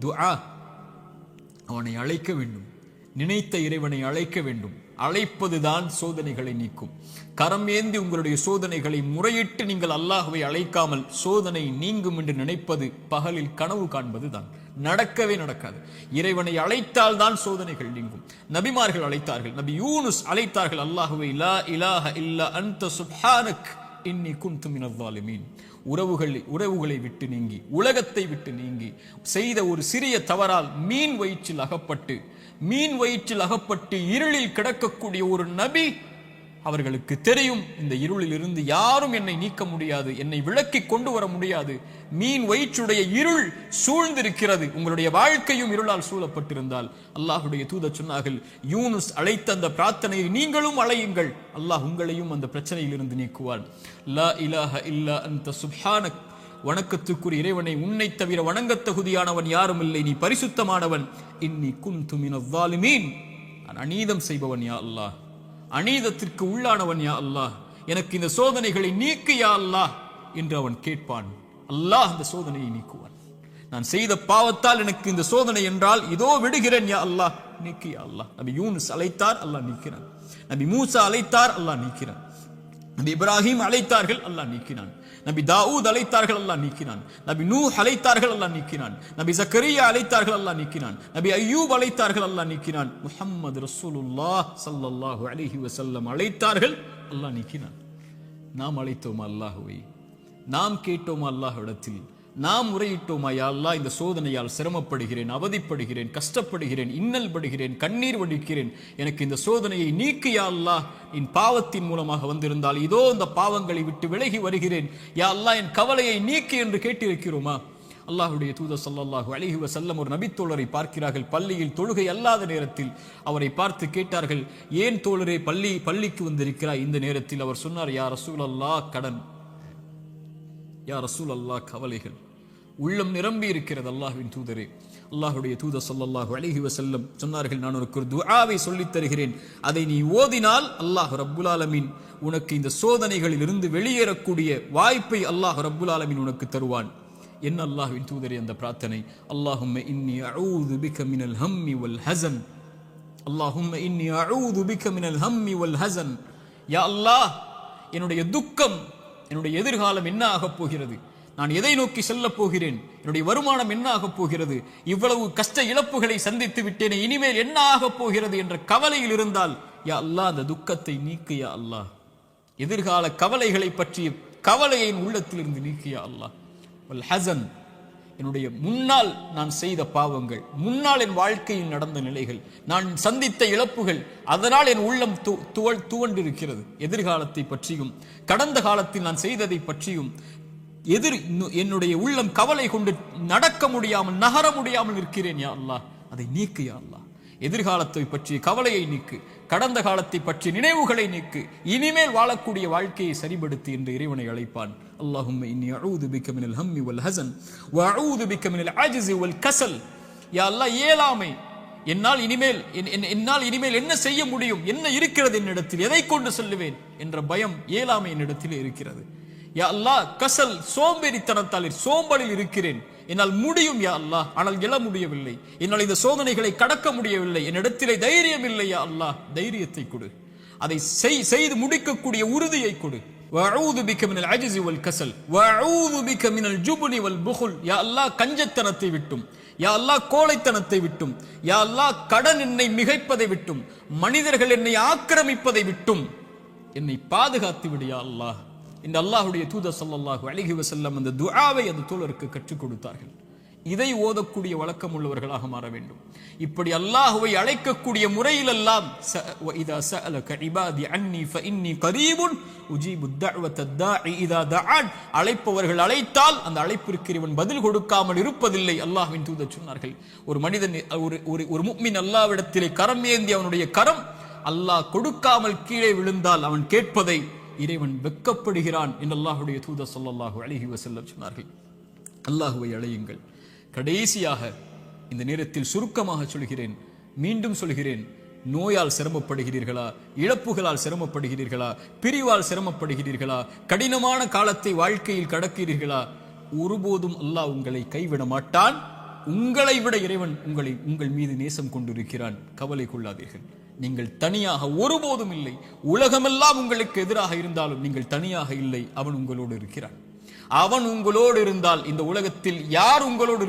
துஆ, அவனை அழைக்க வேண்டும், நினைத்த இறைவனை அழைக்க வேண்டும். அழைப்பதுதான் சோதனைகளை நீக்கும். கரம் ஏந்தி உங்களுடைய சோதனைகளை முறையிட்டு நீங்கள் அல்லாஹ்வை அழைக்காமல் சோதனை நீங்கும் என்று நினைப்பது பகலில் கனவு காண்பது தான். நடக்கவே நடக்காது. இறைவனை அழைத்தால் தான் சோதனைகள் நீங்கும். நபிமார்கள் அழைத்தார்கள். நபி யூனுஸ் அழைத்தார்கள் அல்லாஹ்வை, லா இலாஹ இல்லா அன்த சுப்ஹானக் இன்னி குன்து மினல் ஸாலிமீன். உறவுகளை விட்டு நீங்கி, உலகத்தை விட்டு நீங்கி செய்த ஒரு சிறிய தவறால் மீன் வயிற்றில் அகப்பட்டு இருளில் கிடக்கக்கூடிய ஒரு நபி, அவர்களுக்கு தெரியும் இந்த இருளில் இருந்து யாரும் என்னை நீக்க முடியாது, என்னை விளக்கி கொண்டு வர முடியாது. மீன் வயிற்றுடைய இருள் சூழ்ந்திருக்கிறது. உங்களுடைய வாழ்க்கையும் இருளால் சூழப்பட்டிருந்தால் அல்லாஹுடைய தூதர் சொன்னார்கள், யூனுஸ் அழைத்த அந்த பிரார்த்தனையை நீங்களும் அழையுங்கள், அல்லாஹ் உங்களையும் அந்த பிரச்சனையில் இருந்து நீக்குவான். லா இலாஹ இல்லா அன்த சுப்ஹானக், வணக்கத்துக்குரிய இறைவனை, உன்னை தவிர வணங்கத் தகுதியானவன் யாரும் இல்லை, நீ பரிசுத்தமானவன். இன்னி குன்து மினல் ஸாலிமீன், நான் அநீதம் செய்பவன் யா அல்லாஹ், அநீதத்திற்கு உள்ளானவன் யா அல்லாஹ், எனக்கு இந்த சோதனைகளை நீக்கு யா அல்லாஹ் என்று அவன் கேட்பான். அல்லாஹ் அந்த சோதனையை நீக்குவான். நான் செய்த பாவத்தால் எனக்கு இந்த சோதனை என்றால் இதோ விடுகிறேன் யா அல்லாஹ், நீக்கு யா அல்லாஹ். நபி யூனுஸ் அழைத்தார், அல்லாஹ் நீக்கினான். நபி மூசா அழைத்தார், அல்லாஹ் நீக்கினான். நபி இப்ராஹிம் அழைத்தார்கள், அல்லாஹ் நீக்கினான். நபி தாவூத் அழைத்தார்கள், அல்லாஹ் நீக்கினான். நபி நூஹ் அழைத்தார்கள், அல்லாஹ் நீக்கினான். நபி ஜக்கரியா அழைத்தார்கள், அல்லாஹ் நீக்கினான். நபி அய்யூப் அழைத்தார்கள், அல்லாஹ் நீக்கினான். முஹம்மது ரசூலுல்லாஹ் ஸல்லல்லாஹு அலைஹி வஸல்லம் அழைத்தார்கள், அல்லாஹ் நீக்கினான். நாம் அழைத்தோமா அல்லாஹ்வை? நாம் கேட்டோமா அல்லாஹ்விடத்தில்? நாம் முறையிட்டோமா, யா அல்லாஹ் இந்த சோதனையால் சிரமப்படுகிறேன், அவதிப்படுகிறேன், கஷ்டப்படுகிறேன், இன்னல் படுகிறேன், கண்ணீர் வடிக்கிறேன், எனக்கு இந்த சோதனையை நீக்கு யா அல்லாஹ். என் பாவத்தின் மூலமாக வந்திருந்தால் இதோ இந்த பாவங்களை விட்டு விலகி வருகிறேன் யா அல்லாஹ், என் கவலையை நீக்கு என்று கேட்டிருக்கிறோமா? அல்லாஹ்வுடைய தூதர் ஸல்லல்லாஹு அலைஹி வஸல்லம் ஒரு நபித்தோழரை பார்க்கிறார்கள். பள்ளியில் தொழுகை அல்லாத நேரத்தில் அவரை பார்த்து கேட்டார்கள், ஏன் தோழரே பள்ளிக்கு வந்திருக்கிறாய் இந்த நேரத்தில்? அவர் சொன்னார், யா ரசூலல்லாஹ், கடன், யா ரசூலல்லாஹ், கவலைகள், உள்ளம் நிரம்பி இருக்கிறது அல்லாஹ்வின் தூதரே. அல்லாஹ்வுடைய தூதர் ஸல்லல்லாஹு அலைஹி வஸல்லம் சொன்னார்கள், நான் உனக்கு ஒரு துஆவை சொல்லித் தருகிறேன், அதை நீ ஓதினால் அல்லாஹ் ரப்புல் ஆலமீன் உனக்கு இந்த சோதனைகளில் இருந்து வெளியேறக்கூடிய வாய்ப்பை அல்லாஹ் ரப்புல் ஆலமீன் உனக்கு தருவான். என்ன அல்லாஹ்வின் தூதரே அந்த பிரார்த்தனை? அல்லாஹும்ம இன்னி அஊது பிக மினல் ஹம்மி வல் ஹஸன், அல்லாஹும்ம இன்னி அஊது பிக மினல் ஹம்மி வல் ஹஸன். யா அல்லாஹ், என்னுடைய துக்கம், என்னுடைய எதிர்காலம் என்ன ஆகப் போகிறது, நான் எதை நோக்கி செல்லப் போகிறேன், என்னுடைய வருமானம் என்ன ஆகப் போகிறது, இவ்வளவு கஷ்ட இழப்புகளை சந்தித்து விட்டேனே, இனிமேல் என்ன ஆகப் போகிறது என்ற கவலையில் இருந்தால் யா அல்லாஹ் அந்த துக்கத்தை நீக்கு யா அல்லாஹ். எதிர்கால கவலைகளை பற்றிய கவலையை உள்ளத்தில் இருந்து நீக்கு யா அல்லாஹ். வல் ஹஸன், என்னுடைய முன்னால் நான் செய்த பாவங்கள், முன்னால் என் வாழ்க்கையில் நடந்த நிலைகள், நான் சந்தித்த இழப்புகள், அதனால் என் உள்ளம் துவண்டிருக்கிறது. எதிர்காலத்தை பற்றியும் கடந்த காலத்தில் நான் செய்ததை பற்றியும் என்னுடைய உள்ளம் கவலை கொண்டு நடக்க முடியாமல், நகர முடியாமல் இருக்கிறேன் யா அல்லாஹ், அதை நீக்கு யா அல்லாஹ். எதிர்காலத்தை பற்றிய கவலையை நீக்கு, கடந்த காலத்தை பற்றிய நினைவுகளை நீக்கு, இனிமேல் வாழக்கூடிய வாழ்க்கையை சரிபடுத்து என்று இறைவனை அழைப்பான். அல்லாஹும்ம இன்னி அஊது பிக மினல் ஹம்மி வல் ஹஸன் வ அஊது பிக மினல் அஜ்ஸி வல் கஸல். யா அல்லாஹ், இயலாமை, என்னால் இனிமேல் என்ன செய்ய முடியும், என்ன இருக்கிறது என்னிடத்தில், எதை கொண்டு செல்லுவேன் என்ற பயம், இயலாமை என்னிடத்தில் இருக்கிறது. யா அல்லாஹ், கசல், சோம்பேறித்தனத்தால் சோம்பலில் இருக்கிறேன், என்னால் முடியும் யா அல்லாஹ், ஆனால் எழ முடியவில்லை, என்னால் இந்த சோதனைகளை கடக்க முடியவில்லை, என்னிடத்திலே தைரியம் இல்லை யா அல்லாஹ், தைரியத்தை கொடு, அதை செய்து முடிக்கக்கூடிய உறுதியை கொடு. வஅஊது பிக மினல் அஜ்ஸி வல் கஸல் வஅஊது பிக மினல் ஜுப்னி வல் புகுல். யா அல்லாஹ், கஞ்சத்தனத்தை விட்டும், யா அல்லாஹ் கோழைத்தனத்தை விட்டும், யா அல்லாஹ் கடன் என்னை மிகைப்பதை விட்டும், மனிதர்கள் என்னை ஆக்கிரமிப்பதை விட்டும் என்னை பாதுகாத்து விடு யா அல்லாஹ். இந்த அல்லாஹ்வுடைய தூதர் ஸல்லல்லாஹு அலைஹி வஸல்லம் அந்த துஆவை அந்த தோழருக்கு கற்றுக் கொடுத்தார்கள். இதை ஓதக்கூடிய வழக்கம் உள்ளவர்களாக மாற வேண்டும். இப்படி அல்லாஹ்வை அழைக்கக்கூடிய முறையில் எல்லாம் இதா சஅலக இபாதி அன்னி ஃபஇன்னி கரீபுன் உஜீபு தஅவத தாஇ இதா தஆன். அழைப்பவர்கள் அழைத்தால் அந்த அழைப்பிற்கு இவன் பதில் கொடுக்காமல் இருப்பதில்லை. அல்லாஹ்வின் தூதர் சொன்னார்கள், ஒரு மனிதன், ஒரு முஃமின் அல்லாஹ்விடத்திலே கரம் ஏந்தி அவனுடைய கரம் அல்லாஹ் கொடுக்காமல் கீழே விழுந்தால் அவன் கேட்பதை இறைவன் வெட்கப்படுகிறான் என்று அல்லாஹ்வுடைய தூதர் ஸல்லல்லாஹு அலைஹி வஸல்லம் சொன்னார்கள். அல்லாஹ்வை அழையுங்கள். கடைசியாக இந்த நேரத்தில் சுருக்கமாக சொல்கிறேன், மீண்டும் சொல்கிறேன், நோயால் சிரமப்படுகிறீர்களா, இழப்புகளால் சிரமப்படுகிறீர்களா, பிரிவால் சிரமப்படுகிறீர்களா, கடினமான காலத்தை வாழ்க்கையில் கடக்கிறீர்களா, ஒருபோதும் அல்லாஹ் உங்களை கைவிட மாட்டான். உங்களை விட இறைவன் உங்கள் மீது நேசம் கொண்டிருக்கிறான். கவலை கொள்ளாதீர்கள். நீங்கள் தனியாக ஒருபோதும் இல்லை. உலகமெல்லாம் உங்களுக்கு எதிராக இருந்தாலும் நீங்கள் தனியாக இல்லை. அவன் உங்களோடு இருக்கிறான். அவன் உங்களோடு இருந்தால், இந்த உலகத்தில் யார் உங்களோடு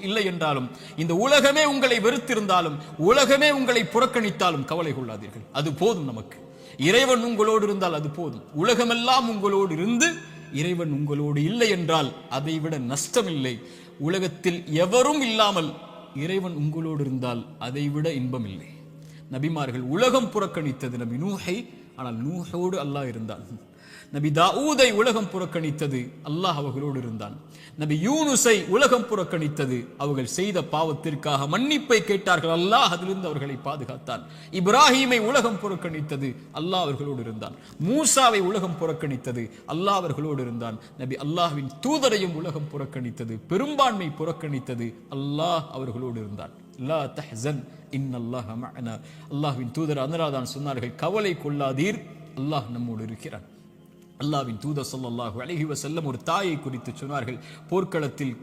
இல்லை என்றாலும், இந்த உலகமே உங்களை வெறுத்திருந்தாலும், உலகமே உங்களை புறக்கணித்தாலும் கவலை கொள்ளாதீர்கள். அது போதும் நமக்கு. இறைவன் உங்களோடு இருந்தால் அது போதும். உலகமெல்லாம் உங்களோடு இருந்து இறைவன் உங்களோடு இல்லை என்றால் அதைவிட நஷ்டம் இல்லை. உலகத்தில் எவரும் இல்லாமல் இறைவன் உங்களோடு இருந்தால் அதைவிட இன்பம் இல்லை. நபிமார்கள் உலகம் புறக்கணித்தது நபி நூஹை, ஆனால் நூஹோடு அல்லாஹ் இருந்தான். நபி தாவூதை உலகம் புறக்கணித்தது, அல்லாஹ் அவர்களோடு இருந்தான். நபி யூனுஸை உலகம் புறக்கணித்தது, அவர்கள் செய்த பாவத்திற்காக மன்னிப்பை கேட்டார்கள், அல்லாஹ் அதிலிருந்து அவர்களை பாதுகாத்தான். இப்ராஹீமை உலகம் புறக்கணித்தது, அல்லாஹ் அவர்களோடு இருந்தான். மூசாவை உலகம் புறக்கணித்தது, அல்லாஹ் அவர்களோடு இருந்தான். நபி அல்லாஹ்வின் தூதரையும் உலகம் புறக்கணித்தது, பெரும்பான்மை புறக்கணித்தது, அல்லாஹ் அவர்களோடு இருந்தான். லா தஹ்சன் இன்னல்லாஹ மஅனா. அல்லாஹ்வின் தூதர் அதனால்தான் சொன்னார்கள், கவலை கொள்ளாதீர், அல்லாஹ் நம்மோடு இருக்கிறான். அல்லாஹ்வின் தூதர் ஸல்லல்லாஹு அலைஹி வஸல்லம் ஒரு தாயை குறித்து சொன்னார்கள். போர்க்களத்தில்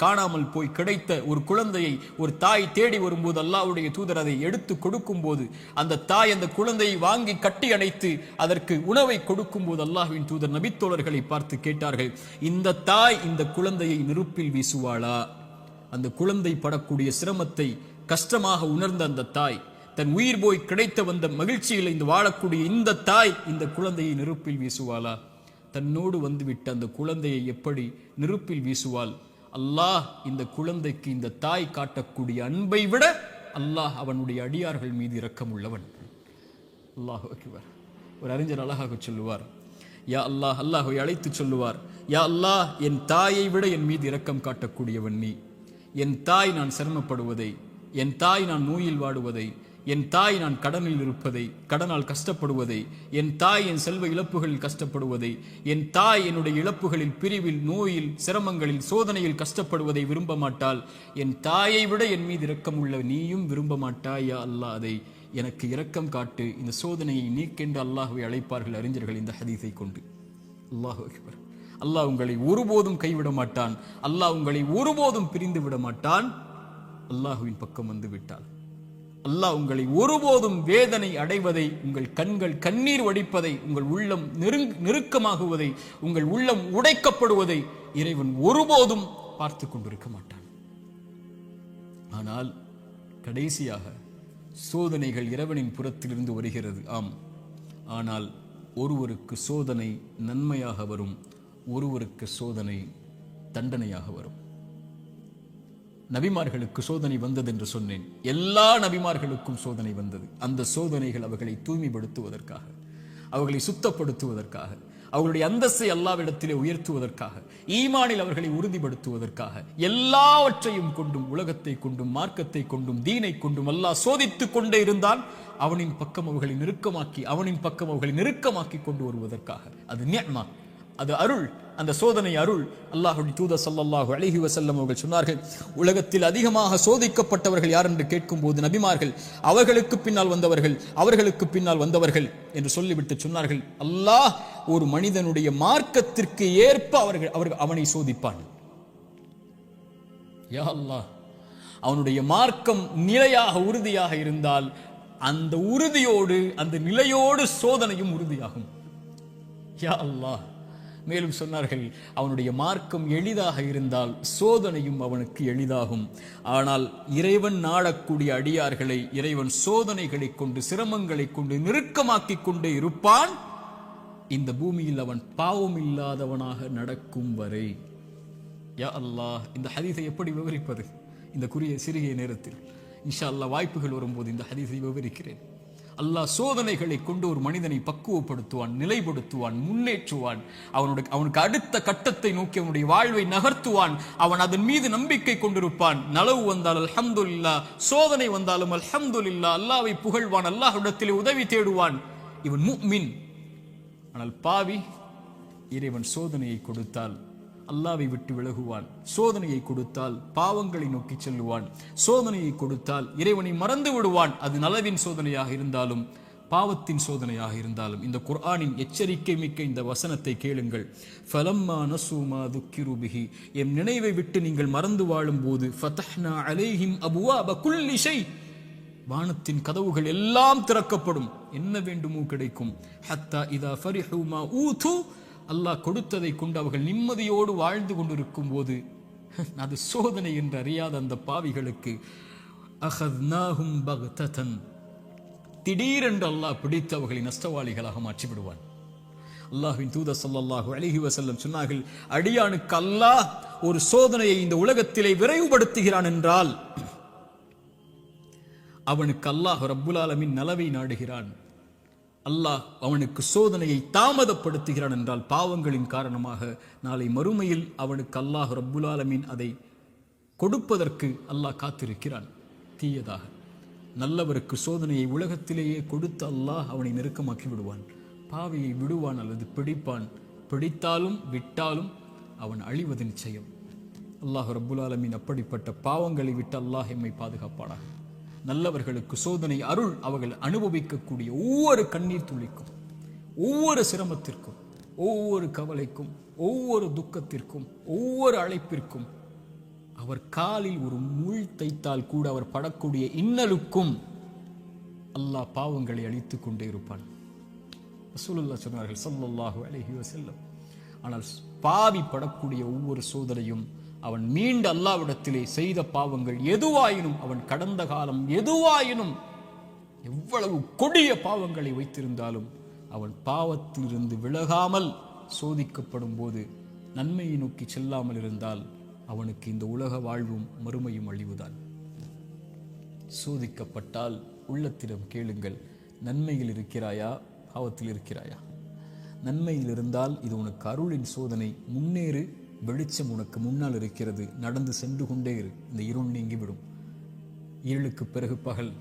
காணாமல் போய் கிடைத்த ஒரு குழந்தையை ஒரு தாய் தேடி வரும்போது அல்லாஹ்வுடைய தூதர் அதை எடுத்து கொடுக்கும் போது, அந்த தாய் அந்த குழந்தையை வாங்கி கட்டி அணைத்து அதற்கு உணவை கொடுக்கும் போது அல்லாஹ்வின் தூதர் நபித்தோழர்களை பார்த்து கேட்டார்கள், இந்த தாய் இந்த குழந்தையை நெருப்பில் வீசுவாளா? அந்த குழந்தை படக்கூடிய சிரமத்தை கஷ்டமாக உணர்ந்த அந்த தாய், தன் உயிர் போய் கிடைத்த வந்த மகிழ்ச்சியில் இந்த வாழக்கூடிய இந்த தாய் இந்த குழந்தையை நெருப்பில் வீசுவாளா? தன்னோடு வந்துவிட்ட அந்த குழந்தையை எப்படி நெருப்பில் வீசுவாள்? அல்லாஹ் இந்த குழந்தைக்கு இந்த தாய் காட்டக்கூடிய அன்பை விட அல்லாஹ் அவனுடைய அடியார்கள் மீது இரக்கம் உள்ளவன். அல்லாஹு அக்பர். ஒரு அறிஞர் அழகாக சொல்லுவார், யா அல்லாஹ், அல்லாஹ்வை அழைத்து சொல்லுவார், யா அல்லாஹ், என் தாயை விட என் மீது இரக்கம் காட்டக்கூடியவன் நீ. என் தாய் நான் சிரமப்படுவதை, என் தாய் நான் நோயில் வாடுவதை, என் தாய் நான் கடனில் இருப்பதை, கடனால் கஷ்டப்படுவதை, என் தாய் என் செல்வ இழப்புகளில் கஷ்டப்படுவதை, என் தாய் என்னுடைய இழப்புகளில், பிரிவில், நோயில், சிரமங்களில், சோதனையில் கஷ்டப்படுவதை விரும்ப மாட்டாள். என் தாயை விட என் மீது இரக்கம் உள்ள நீயும் விரும்ப மாட்டாயா அல்லாஹ், அதை எனக்கு இரக்கம் காட்டு, இந்த சோதனையை நீக்கென்று அல்லாஹ்வை அழைப்பார்கள் அறிஞர்கள் இந்த ஹதீஸை கொண்டு. அல்லாஹு அக்பர். அல்லாஹ் உங்களை ஒருபோதும் கைவிட மாட்டான். அல்லாஹ் உங்களை ஒருபோதும் பிரிந்து விட மாட்டான். அல்லாஹுவின் பக்கம் வந்து விட்டால் அல்லாஹ் உங்களை ஒருபோதும் வேதனை அடைவதை, உங்கள் கண்கள் கண்ணீர் வடிப்பதை, உங்கள் உள்ளம் நெருக்கமாகுவதை, உங்கள் உள்ளம் உடைக்கப்படுவதை இறைவன் ஒருபோதும் பார்த்து கொண்டிருக்க மாட்டான். ஆனால் கடைசியாக சோதனைகள் இறைவனின் புறத்திலிருந்து வருகிறது, ஆம். ஆனால் ஒருவருக்கு சோதனை நன்மையாக வரும், ஒருவருக்கு சோதனை தண்டனையாக வரும். நபிமார்களுக்கு சோதனை வந்தது என்று சொன்னேன். எல்லா நபிமார்களுக்கும் சோதனை வந்தது. அந்த சோதனைகள் அவர்களை தூய்மைப்படுத்துவதற்காக, அவர்களை சுத்தப்படுத்துவதற்காக, அவர்களுடைய அந்தஸ்தை அல்லாஹ்விடத்திலே உயர்த்துவதற்காக, ஈமானில் அவர்களை உறுதிப்படுத்துவதற்காக, எல்லாவற்றையும் கொண்டும், உலகத்தை கொண்டும், மார்க்கத்தை கொண்டும், தீனை கொண்டும் அல்லாஹ் சோதித்துக் கொண்டே இருந்தான். அவனின் பக்கம் அவர்களை நெருக்கமாக்கி, அவனின் பக்கம் அவர்களை நெருக்கமாக்கி கொண்டு வருவதற்காக. அது நிஅமா, அது அருள். அந்த சோதனை அருள். அல்லாஹ்வுடைய தூதர் ஸல்லல்லாஹு அலைஹி வஸல்லம் அவர்கள் சொன்னார்கள், உலகத்தில் அதிகமாக சோதிக்கப்பட்டவர்கள் யார் என்று கேட்கும் போது நபிமார்கள், அவர்களுக்கு பின்னால் வந்தவர்கள், அவர்களுக்கு பின்னால் வந்தவர்கள் என்று சொல்லிவிட்டு சொன்னார்கள், அல்லாஹ் ஒரு மனிதனுடைய மார்க்கத்திற்கு ஏற்ப அவனை சோதிப்பான். யா அல்லாஹ், அவனுடைய மார்க்கம் நிலையாக உறுதியாக இருந்தால் அந்த உறுதியோடு, அந்த நிலையோடு சோதனையும் உறுதியாகும். யா அல்லாஹ். மேலும் சொன்னார்கள், அவனுடைய மார்க்கம் எளிதாக இருந்தால் சோதனையும் அவனுக்கு எளிதாகும். ஆனால் இறைவன் நாடக்கூடிய அடியார்களை இறைவன் சோதனைகளை கொண்டு, சிரமங்களை கொண்டு நெருக்கமாக்கி கொண்டே இருப்பான், இந்த பூமியில் அவன் பாவம் இல்லாதவனாக நடக்கும் வரை. யா அல்லாஹ், இந்த ஹதீஸை எப்படி விவரிப்பது இந்த சிறிய நேரத்தில்? இன்ஷா அல்லாஹ் வாய்ப்புகள் வரும்போது இந்த ஹதீஸை விவரிக்கிறேன். அல்லாஹ் சோதனைகளை கொண்டு ஒரு மனிதனை பக்குவப்படுத்துவான், நிலைப்படுத்துவான், முன்னேற்றுவான். அவனுக்கு அடுத்த கட்டத்தை நோக்கி அவனுடைய வாழ்வை நகர்த்துவான். அவன் அதன் மீது நம்பிக்கை கொண்டிருப்பான். நலவு வந்தால் அல்ஹம்துலில்லாஹ், சோதனை வந்தாலும் அல்ஹம்துலில்லாஹ், அல்லாஹ்வை புகழ்வான், அல்லாஹ்விடத்திலே உதவி தேடுவான். இவன் முஃமின். ஆனால் பாவி, இறைவன் சோதனையை கொடுத்தால் அல்லாஹ்வை விட்டு விலகுவான், சோதனையை கொடுத்தால் பாவங்களை நோக்கி செல்லுவான், சோதனையை கொடுத்தால் இறைவனை மறந்து விடுவான். அது நலவின் சோதனையாக இருந்தாலும் பாவத்தின் சோதனையாக இருந்தாலும் இந்த குர்ஆனின் எச்சரிக்கை மிக்க இந்த வசனத்தை கேளுங்கள். ஃபலம்மா நஸூ மா துக்கிரு பிஹி, எம் நினைவை விட்டு நீங்கள் மறந்து வாழும் போது ஃபதஹ்னா அலைஹிம் அபுவாப குல்லி ஷை, வானத்தின் கதவுகள் எல்லாம் திறக்கப்படும், என்ன வேண்டுமோ கிடைக்கும். ஹத்தா இதா ஃபரிஹு மா ஊது, அல்லாஹ் கொடுத்ததை கொண்டு அவர்கள் நிம்மதியோடு வாழ்ந்து கொண்டிருக்கும் போது, அது சோதனை என்று அறியாத அந்த பாவிகளுக்கு அஹத்னாஹும் பக்ததன், திடீரென்று அல்லாஹ் பிடித்து அவர்களை நஷ்டவாளிகளாக மாற்றி விடுவான். அல்லாஹ்வின் தூதர் ஸல்லல்லாஹு அலைஹி வஸல்லம் சொன்னார்கள், அடியானுக்கு அல்லாஹ் ஒரு சோதனையை இந்த உலகத்திலே விரைவுபடுத்துகிறான் என்றால் அவனுக்கு அல்லாஹ் ரப்புல் ஆலமீன் நலவை நாடுகிறான். அல்லாஹ் அவனுக்கு சோதனையை தாமதப்படுத்துகிறான் என்றால் பாவங்களின் காரணமாக நாளை மறுமையில் அவனுக்கு அல்லாஹ் ரப்புல் ஆலமீன் அதை கொடுப்பதற்கு அல்லாஹ் காத்திருக்கிறான். தீயதாக நல்லவருக்கு சோதனையை உலகத்திலேயே கொடுத்து அல்லாஹ் அவனை நெருக்கமாக்கி விடுவான். பாவியை விடுவான் அல்லது பிடிப்பான். பிடித்தாலும் விட்டாலும் அவன் அழிவது நிச்சயம். அல்லாஹ் ரப்புல் ஆலமீன் அப்படிப்பட்ட பாவங்களை விட்டு அல்லாஹ் எம்மை பாதுகாப்பானாக. நல்லவர்களுக்கு சோதனை அருள் அவர்கள் அனுபவிக்கக்கூடிய ஒவ்வொரு கண்ணீர் துளிக்கும், ஒவ்வொரு சிரமத்திற்கும், ஒவ்வொரு கவலைக்கும், ஒவ்வொரு துக்கத்திற்கும், ஒவ்வொரு அழைப்பிற்கும், அவர் காலில் ஒரு முள் தைத்தால் கூட அவர் படக்கூடிய இன்னலுக்கும் அல்லாஹ் பாவங்களை அழித்துக் கொண்டே இருப்பான். ரசூலுல்லாஹ் சொன்னார்கள் ஸல்லல்லாஹு அலைஹி வஸல்லம், ஆனால் பாவி படக்கூடிய ஒவ்வொரு சோதனையும் அவன் மீண்டு அல்லாஹ்விடத்திலே செய்த பாவங்கள் எதுவாயினும், அவன் கடந்த காலம் எதுவாயினும், எவ்வளவு கொடிய பாவங்களை வைத்திருந்தாலும் அவன் பாவத்திலிருந்து விலகாமல் சோதிக்கப்படும் போது நன்மையை நோக்கி செல்லாமல் இருந்தால் அவனுக்கு இந்த உலக வாழ்வும் மறுமையும் அழிவுதான். சோதிக்கப்பட்டால் உள்ளத்திடம் கேளுங்கள், நன்மையில் இருக்கிறாயா, பாவத்தில் இருக்கிறாயா? நன்மையில் இருந்தால் இது உனக்கு அருளின் சோதனை, முன்னேறு, வெளிச்சம் உனக்கு முன்னால் இருக்கிறது, நடந்து சென்று கொண்டே இரு, இந்த இருள் நீங்கிவிடும். இருளுக்கு பிறகு பகல்,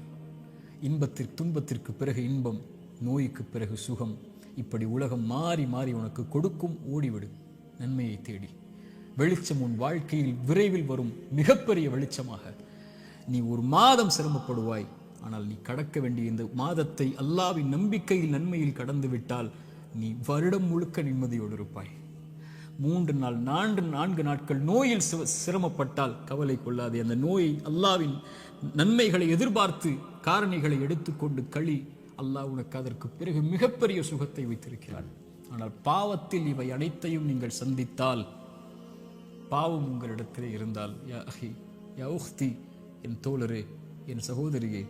துன்பத்திற்கு பிறகு இன்பம், நோய்க்கு பிறகு சுகம், இப்படி உலகம் மாறி மாறி உனக்கு கொடுக்கும். ஓடிவிடு நன்மையை தேடி. வெளிச்சம் உன் வாழ்க்கையில் விரைவில் வரும், மிகப்பெரிய வெளிச்சமாக. நீ ஒரு மாதம் சிரமப்படுவாய், ஆனால் நீ கடக்க வேண்டிய இந்த மாதத்தை அல்லாஹ்வின் நம்பிக்கையில் நன்மையில் கடந்து விட்டால் நீ வருடம் முழுக்க நிம்மதியோடு இருப்பாய். 3 நாள் 4 நாட்கள் நோயில் சிரமப்பட்டால் கவலை கொள்ளாதே. அந்த நோயை அல்லாஹ்வின் நன்மைகளை எதிர்பார்த்து காரணிகளை எடுத்துக்கொண்டு களி, அல்லாஹ் உனக்கு அதற்கு பிறகு மிகப்பெரிய சுகத்தை வைத்திருக்கிறான். ஆனால் பாவத்தில் இவை அனைத்தையும் நீங்கள் சந்தித்தால், பாவம் உங்களிடத்திலே இருந்தால், யா அஹி யா உஹ்தி, என் தோழரே, என் சகோதரியே,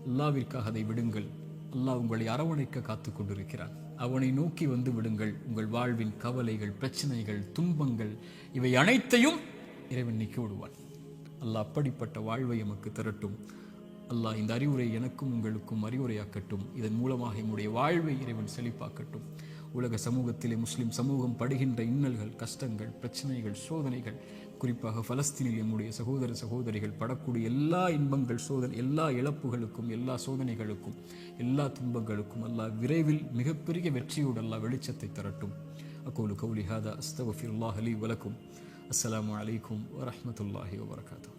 அல்லாஹ்விற்காக அதை விடுங்கள். அல்லாஹ் உங்களை அரவணைக்க காத்து கொண்டிருக்கிறான். அவனை நோக்கி வந்து விடுங்கள். உங்கள் வாழ்வின் கவலைகள், பிரச்சனைகள், துன்பங்கள் இவை அனைத்தையும் இறைவன் நீக்கி விடுவான். அல்லாஹ் அப்படிப்பட்ட வாழ்வை எமக்கு தரட்டும். அல்லாஹ் இந்த அறிவுரை எனக்கும் உங்களுக்கும் அறிவுரையாக்கட்டும். இதன் மூலமாக என்னுடைய வாழ்வை இறைவன் செழிப்பாக்கட்டும். உலக சமூகத்திலே முஸ்லிம் சமூகம் படுகின்ற இன்னல்கள், கஷ்டங்கள், பிரச்சனைகள், சோதனைகள், குறிப்பாக பலஸ்தீனில் நம்முடைய சகோதர சகோதரிகள் படக்கூடிய எல்லா இன்பங்கள், எல்லா இழப்புகளுக்கும், எல்லா சோதனைகளுக்கும், எல்லா துன்பங்களுக்கும் அல்லாஹ் விரைவில் மிகப்பெரிய வெற்றியோடு அல்லாஹ் வெளிச்சத்தை தரட்டும். அகூலு கௌலி ஹாதா அஸ்தக்ஃபிருல்லாஹ் லீ வலக்கும். அஸ்ஸலாமு அலைக்கும் வரஹ்மத்துல்லாஹி வபரகாத்துஹு.